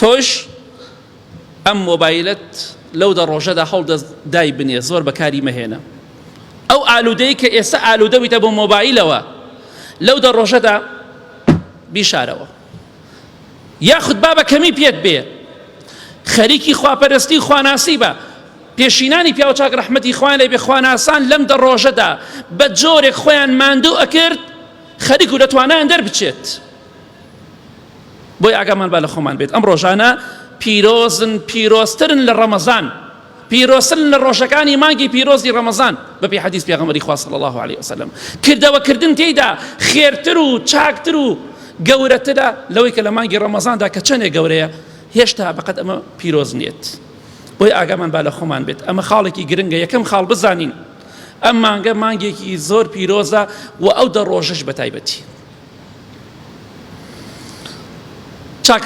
تۆش ئەم مۆبایلت لەو دە ڕۆژەدا هەڵ دای بنێ زۆر بەکاری مەهێنە ئەو ئالوودەی کە ئێستا ئالوودەبیتە بۆ مۆبایلەوە لەو دە ڕۆژەدا بیشارەوە یاخود بابە کەمی پێت بێ خەریکی خواپەرستی خواناسی بە پێشینانی پیاو چاک ڕەحمەتی خوان لێ بێ خواناسان لەم دە ڕۆژەدا بە جۆرێک خۆیان ماندوو ئەکرد خەریک و دەتوانیان دەربچێت بۆی ئاگامان با لە خۆمان بێت ئەم ڕۆژانە پیرۆزن پیرۆزترن لە ڕەمەزان پیرۆزترن لە ڕۆژەکانی مانگی پیرۆزی ڕەمەزان بەپێی حەدیث پێغەمبەری خوا صلی الله علیه وسلم کردەوەکردن تێیدا خێرتر و چاکتر و گەورەترە لەوەی کە لە مانگی ڕەمەزاندا کە چەندێک گەورەیە هێشتا بەقەت ئەمە پیرۆز نیێت بۆی ئاگامان با لە خۆمان بێت ئەمە خاڵێکی گرنگە یەکەم خاڵ بزانین ئەم مانگە مانگێکی زۆر پیرۆزە و ئەو دە ڕۆژەش بەتایبەتی